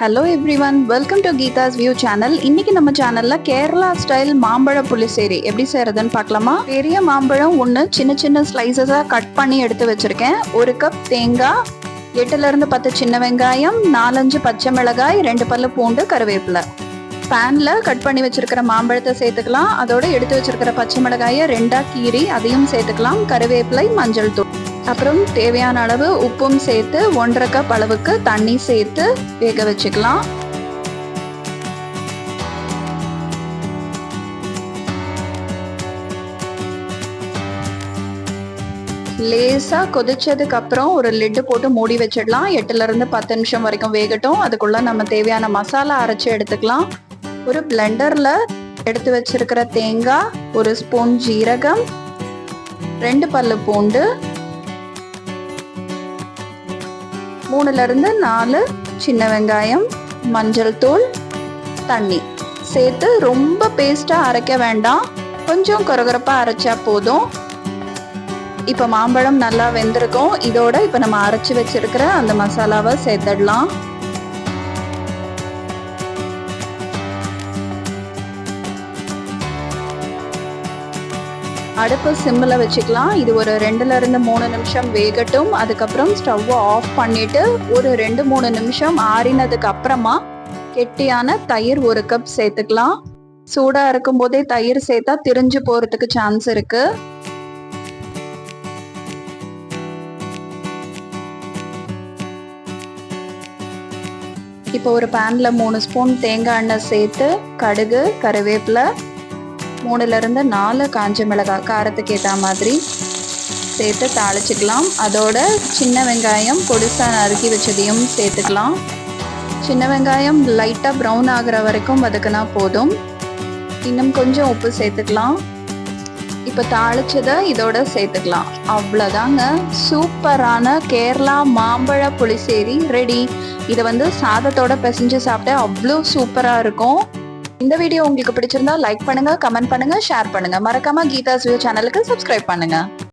Hello everyone, welcome to Geetha's view channel. இன்னைக்கு நம்ம சேனல்ல கேரளா ஸ்டைல் மாம்பழ புளிசேரி எப்படி செய்யறதுன்னு பார்க்கலாமா? பெரிய மாம்பழம் ஒன்று சின்ன சின்ன ஸ்லைசஸா கட் பண்ணி எடுத்து வச்சிருக்கேன். 1 கப் தேங்காய், 8ல இருந்து 10 சின்ன வெங்காயம், 4-5 பச்சை மிளகாய், 2 பல்லு பூண்டு, கருவேப்பிலை. பேன்ல கட் பண்ணி வச்சிருக்கிற மாம்பழத்தை சேர்த்துக்கலாம். அதோட எடுத்து வச்சிருக்கிற பச்சை மிளகாயை 2ஆ கீறி அதையும் சேர்த்துக்கலாம். கருவேப்பிலை, மஞ்சள் தூள், அப்புறம் தேவையான அளவு உப்பும் சேர்த்து 1.5 கப் அளவுக்கு தண்ணி சேர்த்து வேக வச்சுக்கலாம். லேசா கொதிச்சதுக்கு அப்புறம் ஒரு லிட்டு போட்டு மூடி வச்சிடலாம். 8ல இருந்து 10 நிமிஷம் வரைக்கும் வேகட்டும். அதுக்குள்ள நம்ம தேவையான மசாலா அரைச்சு எடுத்துக்கலாம். ஒரு பிளெண்டர்ல எடுத்து வச்சிருக்கிற தேங்காய், 1 ஸ்பூன் ஜீரகம், 2 பல்லு பூண்டு, 3ல இருந்து 4 சின்ன வெங்காயம், மஞ்சள் தூள், தண்ணி சேர்த்து ரொம்ப பேஸ்டா அரைக்க வேண்டாம், கொஞ்சம் கொரகொரப்பா அரைச்சா போதும். இப்ப மாம்பழம் நல்லா வெந்திருக்கும். இதோட இப்ப நம்ம அரைச்சு வச்சிருக்கிற அந்த மசாலாவை சேர்த்துடலாம். அடுப்பு சிம்மில் வச்சுக்கலாம். இது ஒரு 2ல இருந்து 3 நிமிஷம் வேகட்டும். அதுக்கப்புறம் ஸ்டவ்வை ஆஃப் பண்ணிட்டு ஒரு 2-3 நிமிஷம் ஆறினதுக்கு அப்புறமா கெட்டியான தயிர் 1 கப் சேர்த்துக்கலாம். சூடா இருக்கும் போதே தயிர் சேர்த்தா திரிஞ்சு போறதுக்கு சான்ஸ் இருக்கு. இப்போ ஒரு பேன்ல 3 ஸ்பூன் தேங்காய் எண்ணெய் சேர்த்து கடுகு, கருவேப்பிலை, 3ல இருந்து 4 காஞ்ச மிளகாய் காரத்துக்கு ஏற்ற மாதிரி சேர்த்து தாளிச்சுக்கலாம். அதோட சின்ன வெங்காயம் பொடிசா நறுக்கி வச்சதையும் சேர்த்துக்கலாம். சின்ன வெங்காயம் லைட்டாக ப்ரௌன் ஆகிற வரைக்கும் வதக்கினா போதும். இன்னும் கொஞ்சம் உப்பு சேர்த்துக்கலாம். இப்போ தாளிச்சதை இதோட சேர்த்துக்கலாம். அவ்வளோதாங்க, சூப்பரான கேரளா மாம்பழ புளிசேரி ரெடி. இதை சாதத்தோட பிசைஞ்சு சாப்பிட்டா அவ்வளோ சூப்பராக இருக்கும். இந்த வீடியோ உங்களுக்கு பிடிச்சிருந்தா லைக் பண்ணுங்க, கமெண்ட் பண்ணுங்க, ஷேர் பண்ணுங்க. மறக்காம கீதாஸ் வியூ சேனலுக்கு சப்ஸ்கிரைப் பண்ணுங்க.